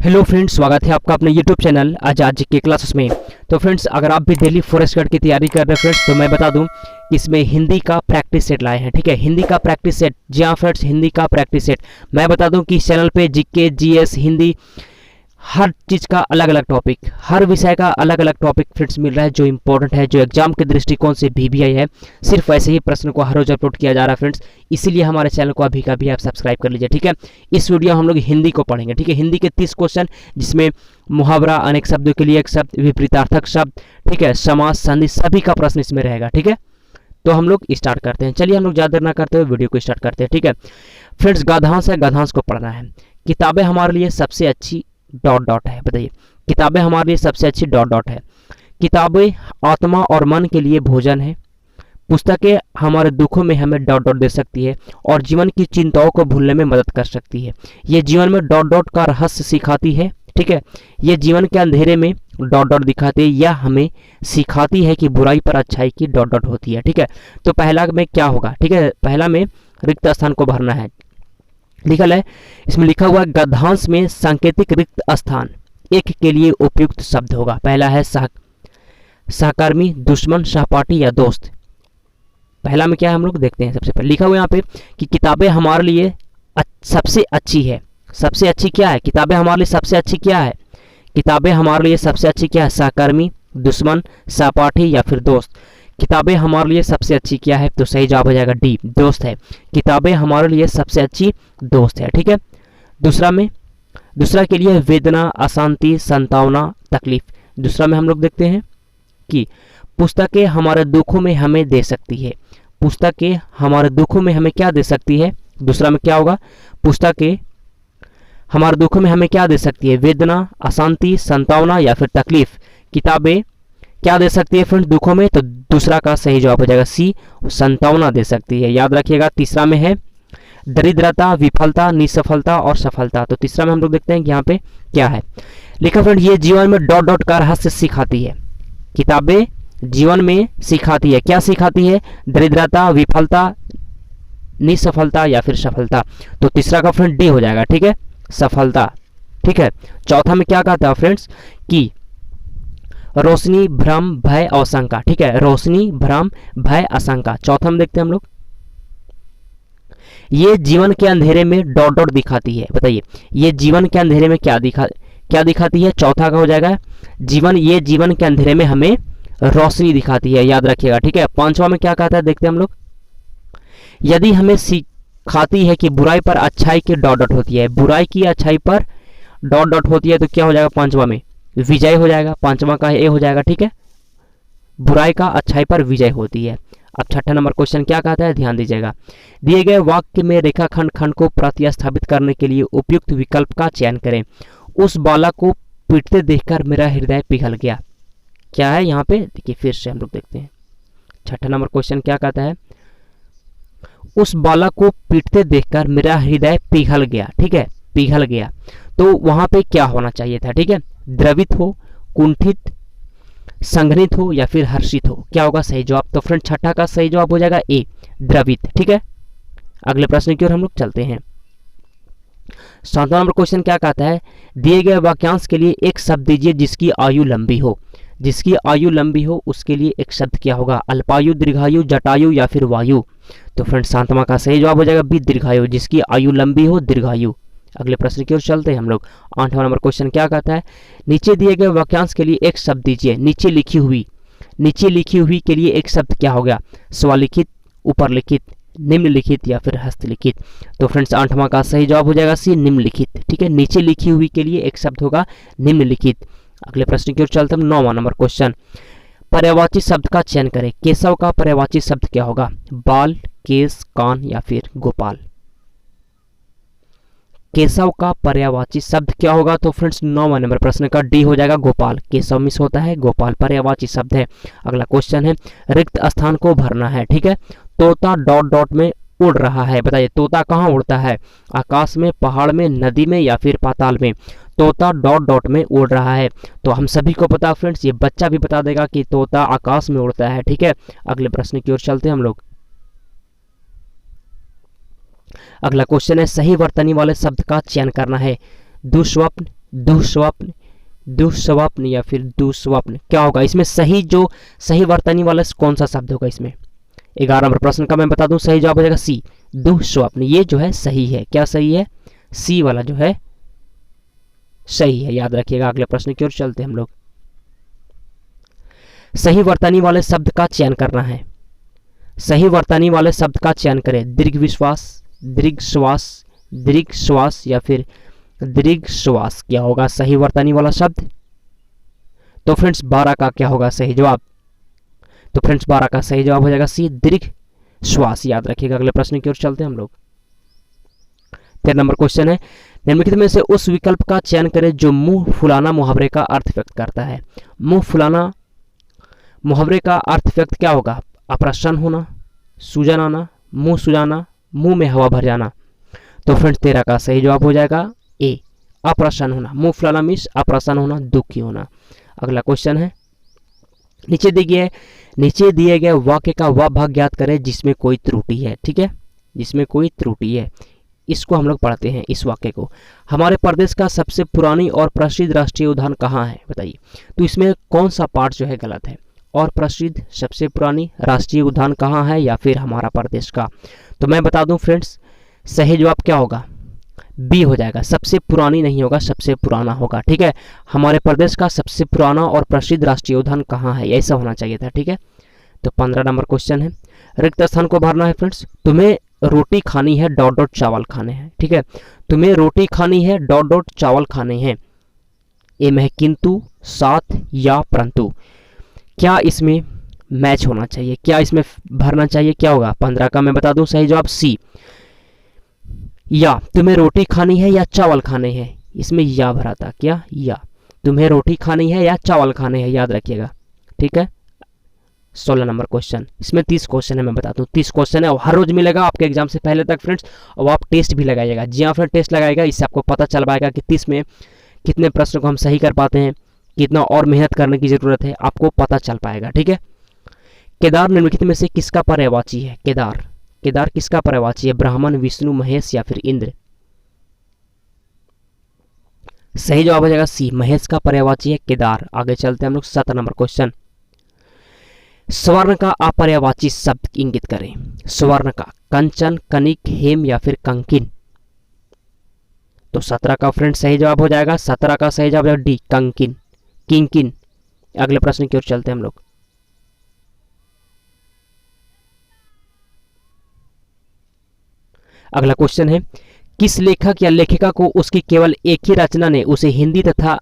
Hello friends, स्वागत है आपका अपने यूट्यूब चैनल आज के क्लासेस में। तो फ्रेंड्स, अगर आप भी दिल्ली फॉरेस्ट गार्ड की तैयारी कर रहे हैं फ्रेंड्स, तो मैं बता दूं कि इसमें हिंदी का प्रैक्टिस सेट लाए हैं। ठीक है, हिंदी का प्रैक्टिस सेट। जी हाँ फ्रेंड्स, हिंदी का प्रैक्टिस सेट। मैं बता दूं कि इस चैनल पे जीके, जीएस, हिंदी, हर चीज़ का अलग अलग टॉपिक, हर विषय का अलग अलग टॉपिक फ्रेंड्स मिल रहा है जो इंपॉर्टेंट है, जो एग्जाम के दृष्टिकोण से VVI है। सिर्फ ऐसे ही प्रश्न को हर रोज अपलोड किया जा रहा है फ्रेंड्स, इसीलिए हमारे चैनल को अभी का भी आप सब्सक्राइब कर लीजिए। ठीक है, इस वीडियो हम लोग हिंदी को पढ़ेंगे। ठीक है, हिंदी के 30 क्वेश्चन, जिसमें मुहावरा, अनेक शब्दों के लिए एक शब्द, विपरीतार्थक शब्द, ठीक है, समास, संधि, सभी का प्रश्न इसमें रहेगा। ठीक है, तो हम लोग स्टार्ट करते हैं। चलिए हम लोग ज़्यादा देर ना करते हुए वीडियो को स्टार्ट करते हैं। ठीक है फ्रेंड्स, गद्यांश है, गद्यांश को पढ़ना है। किताबें हमारे लिए सबसे अच्छी डॉट डॉट है। बताइए, किताबें हमारे लिए सबसे अच्छी डॉट डॉट है। किताबें आत्मा और मन के लिए भोजन है। पुस्तकें हमारे दुखों में हमें डॉट डॉट दे सकती है और जीवन की चिंताओं को भूलने में मदद कर सकती है। ये जीवन में डॉट डॉट का रहस्य सिखाती है। ठीक है, ये जीवन के अंधेरे में डॉट डॉट दिखाती है या हमें सिखाती है कि बुराई पर अच्छाई की डॉट डॉट होती है। ठीक है, तो पहला में क्या होगा? ठीक है, पहला में रिक्त स्थान को भरना है। लिखा है, इसमें लिखा हुआ है गद्यांश में सांकेतिक रिक्त स्थान एक के लिए उपयुक्त शब्द होगा। पहला है सहकर्मी, दुश्मन, सहपाठी या दोस्त। पहला में क्या है हम लोग देखते हैं। सबसे पहले लिखा हुआ यहाँ पे कि किताबें हमारे लिए सबसे अच्छी है। सबसे अच्छी क्या है? किताबें हमारे लिए सबसे अच्छी क्या है? किताबें हमारे लिए सबसे अच्छी क्या है? सहकर्मी, दुश्मन, सहपाठी या फिर दोस्त। किताबें हमारे लिए सबसे अच्छी क्या है? तो सही जवाब हो जाएगा डी, दोस्त है। किताबें हमारे लिए सबसे अच्छी दोस्त है। ठीक है, दूसरा के लिए वेदना, अशांति, संतावना, तकलीफ। दूसरा में हम लोग देखते हैं कि पुस्तकें हमारे दुखों में हमें दे सकती है। पुस्तकें हमारे दुखों में हमें क्या दे सकती है? दूसरा में क्या होगा? पुस्तकें हमारे दुखों में हमें क्या दे सकती है? वेदना, अशांति, संतावना या फिर तकलीफ। किताबें क्या दे सकती है फ्रेंड्स दुखों में? तो दूसरा का सही जवाब हो जाएगा सी, संतावना दे सकती है। याद रखिएगा। तीसरा में है दरिद्रता, विफलता, निसफलता और सफलता। तो तीसरा में हम लोग देखते हैं कि यहाँ पे क्या है लिखा फ्रेंड, ये जीवन में डॉट डॉट का रहस्य सिखाती है। किताबें जीवन में सिखाती है। क्या सिखाती है? दरिद्रता, विफलता, निसफलता या फिर सफलता। तो तीसरा का फ्रेंड डी हो जाएगा। ठीक है, सफलता। ठीक है, चौथा में क्या कहता है फ्रेंड्स कि रोशनी, भ्रम, भय, आशंका। ठीक है, रोशनी, भ्रम, भय, आशंका। चौथा में देखते हैं हम लोग, ये जीवन के अंधेरे में डॉट डॉट दिखाती है। बताइए, ये जीवन के अंधेरे में क्या दिखाती है? चौथा का हो जाएगा ये जीवन के अंधेरे में हमें रोशनी दिखाती है। याद रखिएगा। ठीक है, पांचवा में क्या कहता है देखते हैं हम लोग, यदि हमें सिखाती है कि बुराई पर अच्छाई की डॉट डॉट होती है। बुराई की अच्छाई पर डॉट डॉट होती है तो क्या हो जाएगा? पांचवा में विजय हो जाएगा। पांचवा का ए हो जाएगा। ठीक है, बुराई का अच्छाई पर विजय होती है। अब छठा नंबर क्वेश्चन क्या कहता है, ध्यान दीजिएगा। दिए गए वाक्य में रेखाखंड खंड को प्रतिस्थापित करने के लिए उपयुक्त विकल्प का चयन करें। उस बालक को पीटते देखकर मेरा हृदय पिघल गया। क्या है यहाँ पे? देखिए फिर से हम लोग देखते हैं। छठा नंबर क्वेश्चन क्या कहता है, उस बालक को पीटते देखकर मेरा हृदय पिघल गया। ठीक है, पिघल गया। तो वहां पे क्या होना चाहिए था? ठीक है, द्रवित हो, कुंठित, संघनित हो या फिर हर्षित हो। क्या होगा सही जवाब? तो फ्रेंड छठा का सही जवाब हो जाएगा ए, द्रवित। ठीक है, अगले प्रश्न की ओर हम लोग चलते हैं। 7वां नंबर क्वेश्चन क्या कहता है, दिए गए वाक्यांश के लिए एक शब्द दीजिए जिसकी आयु लंबी हो। जिसकी आयु लंबी हो उसके लिए एक शब्द क्या होगा? अल्पायु, दीर्घायु, जटायु या फिर वायु। तो फ्रेंड 7वां का सही जवाब हो जाएगा बी, दीर्घायु। जिसकी आयु लंबी हो, दीर्घायु। अगले प्रश्न की ओर चलते हैं हम लोग। 8वां नंबर क्वेश्चन क्या कहता है, नीचे दिए गए वाक्यांश के लिए एक शब्द दीजिए। नीचे लिखी हुई के लिए एक शब्द क्या हो गया? स्वलिखित, ऊपर लिखित, निम्नलिखित या फिर हस्तलिखित। तो फ्रेंड्स 8वां का सही जवाब हो जाएगा सी, निम्नलिखित। ठीक है, नीचे लिखी हुई के लिए एक शब्द होगा निम्नलिखित। अगले प्रश्न की ओर चलते हैं। 9वां नंबर क्वेश्चन, पर्यायवाची शब्द का चयन करें। केशव का पर्यायवाची शब्द क्या होगा? बाल, केश, कान या फिर गोपाल। केशव का पर्यायवाची शब्द क्या होगा? तो फ्रेंड्स 9वां नंबर प्रश्न का डी हो जाएगा, गोपाल। केशव मिस होता है, गोपाल पर्यायवाची शब्द है। अगला क्वेश्चन है, रिक्त स्थान को भरना है। ठीक है, तोता डॉट डॉट में उड़ रहा है। बताइए, तोता कहाँ उड़ता है? आकाश में, पहाड़ में, नदी में या फिर पाताल में। तोता डॉट डॉट में उड़ रहा है। तो हम सभी को पता फ्रेंड्स, ये बच्चा भी बता देगा कि तोता आकाश में उड़ता है। ठीक है, अगले प्रश्न की ओर चलते हैं हम लोग। अगला क्वेश्चन है, सही वर्तनी वाले शब्द का चयन करना है। दुस्वप्न, दुःस्वप्न, दुःस्वप्न या फिर दुःस्वप्न, क्या होगा इसमें सही, जो सही वर्तनी वाला कौन सा शब्द होगा इसमें? 11 नंबर प्रश्न का मैं बता दूं, सही जवाब हो जाएगा सी, दुःस्वप्न। ये जो है सही है, क्या सही है? सी वाला जो है सही है, याद रखिएगा। अगले प्रश्न की ओर चलते हैं हम लोग। सही वर्तनी वाले शब्द का चयन करना है, सही वर्तनी वाले शब्द का चयन करें। दीर्घ विश्वास, दीर्घ श्वास, दीर्घ श्वास या फिर दीर्घ श्वास, क्या होगा सही वर्तनी वाला शब्द? तो फ्रेंड्स 12 का क्या होगा सही जवाब? तो फ्रेंड्स 12 का सही जवाब हो जाएगा सी, दीर्घ श्वास, याद रखिएगा। अगले प्रश्न की ओर चलते हैं हम लोग। 13 नंबर क्वेश्चन है, निम्नलिखित में से उस विकल्प का चयन करें जो मुंह फुलाना मुहावरे का अर्थ व्यक्त करता है। मुंह फुलाना मुहावरे का अर्थ व्यक्त क्या होगा? अप्रसन्न होना, सूजन आना, मुंह सुजाना, मुंह में हवा भर जाना। तो फ्रेंड्स 13 का सही जवाब हो जाएगा ए, अप्रसन्न होना। मुंह फुलाना मीन्स अप्रसन्न होना, दुखी होना। अगला क्वेश्चन है, नीचे दिए गए वाक्य का वह भाग ज्ञात करें जिसमें कोई त्रुटि है। ठीक है, जिसमें कोई त्रुटि है, इसको हम लोग पढ़ते हैं इस वाक्य को। हमारे प्रदेश का सबसे पुरानी और प्रसिद्ध राष्ट्रीय उद्यान कहाँ है, बताइए। तो इसमें कौन सा पार्ट जो है गलत है? और प्रसिद्ध, सबसे पुरानी, राष्ट्रीय उद्यान कहाँ है या फिर हमारा प्रदेश का? तो मैं बता दूं फ्रेंड्स, सही जवाब क्या होगा? बी हो जाएगा, सबसे पुरानी नहीं होगा, सबसे पुराना होगा। ठीक है, हमारे प्रदेश का सबसे पुराना और प्रसिद्ध राष्ट्रीय उद्यान कहाँ है, ऐसा होना चाहिए था। ठीक है, तो 15 नंबर क्वेश्चन है, रिक्त स्थान को भरना है फ्रेंड्स। तुम्हें रोटी खानी है डॉट डॉट चावल खाने हैं। ठीक है, तुम्हें रोटी खानी है डॉट डॉट चावल खाने हैं। ए में है किंतु, साथ या परंतु। क्या इसमें मैच होना चाहिए, क्या इसमें भरना चाहिए, क्या होगा? 15 का मैं बता दूं सही जवाब सी, या। तुम्हें रोटी खानी है या चावल खाने हैं, इसमें या भरा था, क्या? या। तुम्हें रोटी खानी है या चावल खाने हैं, याद रखिएगा। ठीक है, 16 नंबर क्वेश्चन, इसमें 30 क्वेश्चन है, मैं बता दूं 30 क्वेश्चन है और हर रोज मिलेगा आपके एग्जाम से पहले तक फ्रेंड्स। और आप टेस्ट भी लगाइएगा, जी हाँ फ्रेंड, टेस्ट लगाएगा, इससे आपको पता चल पाएगा कि 30 में कितने प्रश्न को हम सही कर पाते हैं, कितना और मेहनत करने की जरूरत है, आपको पता चल पाएगा। ठीक है, केदार निम्नलिखित में से किसका पर्यायवाची है? केदार, केदार किसका पर्यायवाची है? ब्राह्मण, विष्णु, महेश या फिर इंद्र? सही जवाब हो जाएगा सी, महेश का पर्यायवाची है केदार। आगे चलते हैं हम लोग। 17 नंबर क्वेश्चन, स्वर्ण का अपर्यायवाची शब्द इंगित करें। स्वर्ण का कंचन, कनिक, हेम या फिर कंकिन? तो 17 का फ्रेंड सही जवाब हो जाएगा, 17 का सही जवाब डी, कंकिन, किंकिन। अगले प्रश्न की ओर चलते हैं हम लोग। अगला क्वेश्चन है, किस लेखक या लेखिका को उसकी केवल एक ही रचना ने उसे हिंदी तथा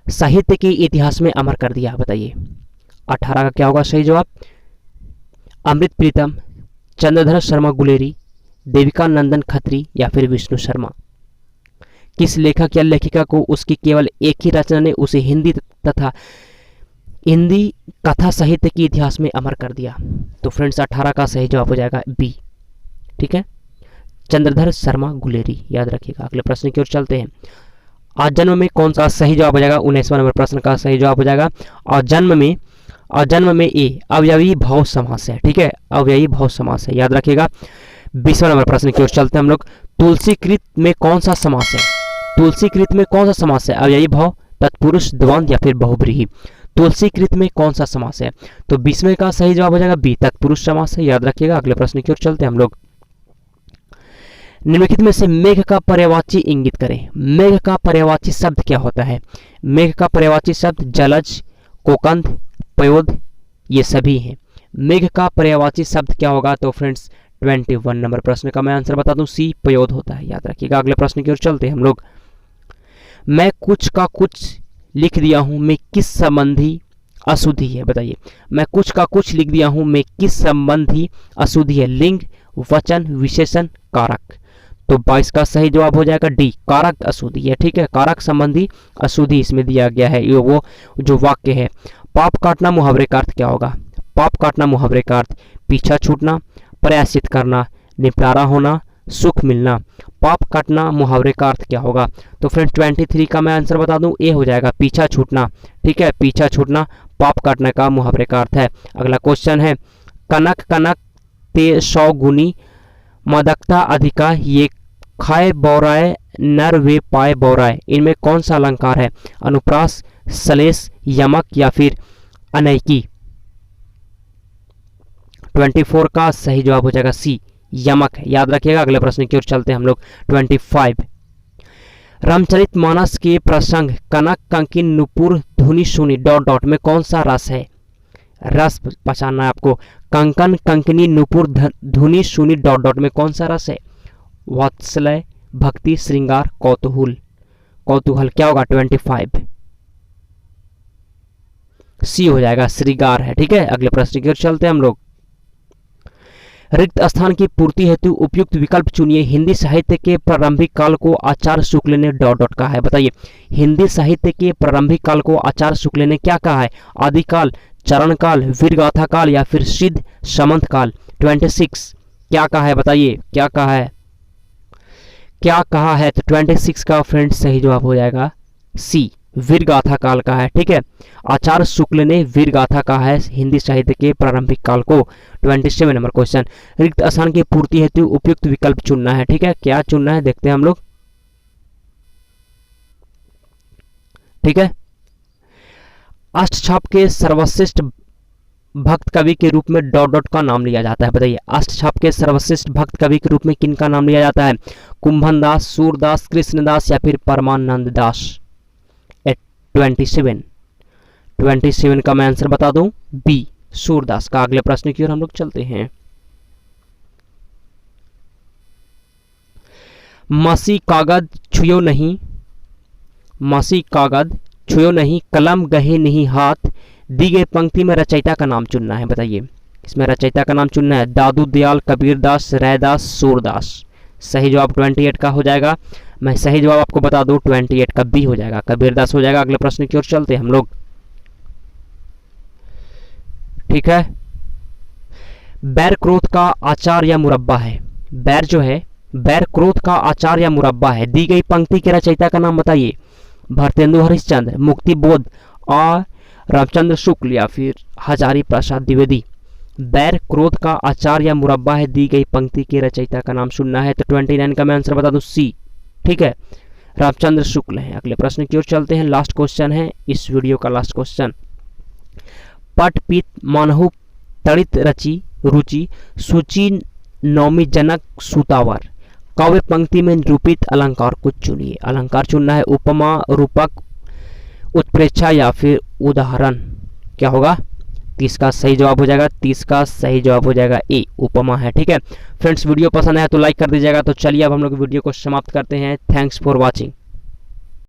साहित्य के इतिहास में अमर कर दिया, बताइए। 18 का क्या होगा सही जवाब? अमृत प्रीतम, चंद्रधर शर्मा गुलेरी, देविका नंदन खत्री या फिर विष्णु शर्मा? किस लेखक या लेखिका को उसकी केवल एक ही रचना ने उसे हिंदी कथा साहित्य के इतिहास में अमर कर दिया? तो फ्रेंड्स 18 का सही जवाब हो जाएगा बी। ठीक है, चंद्रधर शर्मा गुलेरी, याद रखिएगा। अगले प्रश्न की ओर चलते हैं। आज जन्म में कौन सा सही जवाब हो जाएगा? 19वां नंबर प्रश्न का सही जवाब हो जाएगा और जन्म में ए अव्ययी भाव समास है। ठीक है, अव्ययी भाव समास है, याद रखिएगा। 20वां नंबर प्रश्न की ओर चलते हैं हम लोग। तुलसीकृत में कौन सा समास है? तुलसीकृत में कौन सा समास है? अव्ययी भाव, तत्पुरुष, द्वंद्व या फिर बहुब्रीहि? तुलसीकृत में कौन सा समास है? तो 20वें का सही जवाब हो जाएगा बी, तत्पुरुष समास है, याद रखिएगा। अगले प्रश्न की ओर चलते हैं हम लोग। निम्नलिखित में से मेघ का पर्यायवाची इंगित करें। मेघ का पर्यायवाची शब्द क्या होता है? मेघ का पर्यायवाची शब्द जलज, कोकंद, पयोद, ये सभी हैं। मेघ का पर्यायवाची शब्द क्या होगा? तो फ्रेंड्स 21 नंबर प्रश्न का मैं आंसर बता दूं सी, पयोद होता है, याद रखिएगा। अगले प्रश्न की ओर चलते हैं हम लोग। मैं कुछ का कुछ लिख दिया हूं, मैं किस संबंधी अशुद्धि है, बताइए। मैं कुछ का कुछ लिख दिया हूं, मैं किस संबंधी अशुद्धि है? लिंग, वचन, विशेषण, कारक? तो 22 का सही जवाब हो जाएगा डी, कारक अशुद्धि है। ठीक है, कारक संबंधी अशुद्धि इसमें दिया गया है। ये वो जो वाक्य है। पाप काटना मुहावरे का अर्थ क्या होगा? पाप काटना मुहावरे का अर्थ पीछा छूटना, प्रयासित करना, निपटारा होना, सुख मिलना। पाप काटना मुहावरे का अर्थ क्या होगा? तो फ्रेंड्स 23 का मैं आंसर बता दूं, ए हो जाएगा, पीछा छूटना। ठीक है, पीछा छूटना पाप काटने का मुहावरे का अर्थ है। अगला क्वेश्चन है, कनक कनक ते 100 गुनी मदकता अधिका, ये खाए बौराए नर वे पाए बौराए, इनमें कौन सा अलंकार है? अनुप्रास, सलेस, यमक या फिर अनैकी। 24 का सही जवाब हो जाएगा सी, यमक है। याद रखिएगा। अगले प्रश्न की ओर चलते हैं हम लोग। 25, रामचरितमानस के प्रसंग कनक कंकिन नुपुर धुनि सुनि डॉट डॉट में कौन सा रस है? रस पहचानना है आपको। कंकन कंकनी नुपुर धुनि सुनि डॉट डॉट में कौन सा रस है? वात्सल्य, भक्ति, श्रृंगार, कौतूहल। कौतूहल क्या होगा? 25 सी हो जाएगा, श्रृंगार है। ठीक है, अगले प्रश्न की ओर चलते हैं हम लोग। रिक्त स्थान की पूर्ति हेतु उपयुक्त विकल्प चुनिए। हिंदी साहित्य के प्रारंभिक काल को आचार्य शुक्ल ने डॉट डॉट कहा है। बताइए, हिंदी साहित्य के प्रारंभिक काल को आचार्य शुक्ल ने क्या कहा है? आदिकाल, चरण काल, वीरगाथा काल या फिर सिद्ध समंत काल। 26 क्या कहा है? बताइए क्या कहा है? क्या कहा है? तो 26 का फ्रेंड्स सही जवाब हो जाएगा सी, वीरगाथा काल का है। ठीक है, आचार्य शुक्ल ने वीरगाथा कहा है हिंदी साहित्य के प्रारंभिक काल को। 27 नंबर क्वेश्चन, रिक्त स्थान की पूर्ति हेतु उपयुक्त विकल्प चुनना है। ठीक है, क्या चुनना है देखते हैं हम लोग। ठीक है, अष्टछाप के सर्वश्रेष्ठ भक्त कवि के रूप में डॉट डॉट का नाम लिया जाता है। बताइए, अष्टछाप के सर्वश्रेष्ठ भक्त कवि के रूप में किन का नाम लिया जाता है? कुंभन दास, सूरदास, कृष्णदास या फिर परमानंद दास। 27 का मैं आंसर बता दूं बी, सूरदास का। अगले प्रश्न की ओर हम लोग चलते हैं। मासी कागज छुयो नहीं, मासी कागज छुयो नहीं, कलम गहे नहीं हाथ, दी गई पंक्ति में रचयिता का नाम चुनना है। बताइए, इसमें रचयिता का नाम चुनना है। दादू दयाल, कबीरदास, रैदास, सूरदास। सही जवाब 28 का हो जाएगा। मैं सही जवाब आपको बता दूं 28 का बी हो जाएगा, कबीरदास हो जाएगा। अगले प्रश्न की ओर चलते हैं हम लोग। ठीक है, बैर क्रोध का आचार या मुरब्बा है। बैर जो है, बैर क्रोध का आचार या मुरब्बा है। दी गई पंक्ति के रचयिता का नाम बताइए। भरतेंदु हरिश्चंद्र, मुक्ति बोध और रामचंद्र शुक्ल या फिर हजारी प्रसाद द्विवेदी। बैर क्रोध का आचार या मुरब्बा है, दी गई पंक्ति के रचयिता का नाम सुनना है। तो 29 का मैं आंसर बता दूं सी। ठीक है, रामचंद्र शुक्ल है। अगले प्रश्न की ओर चलते हैं। लास्ट क्वेश्चन है इस वीडियो का, लास्ट क्वेश्चन। पट पीत मानहु तड़ित रचि रुचि सूचि नौमी जनक सूतावर, काव्य पंक्ति में निरूपित अलंकार को चुनिए। अलंकार चुनना है। उपमा, रूपक, उत्प्रेक्षा या फिर उदाहरण। क्या होगा? 30 का सही जवाब हो जाएगा, 30 का सही जवाब हो जाएगा ए, उपमा है। ठीक है फ्रेंड्स, वीडियो पसंद आया तो लाइक कर दीजिएगा। तो चलिए अब हम लोग वीडियो को समाप्त करते हैं। Thanks for watching.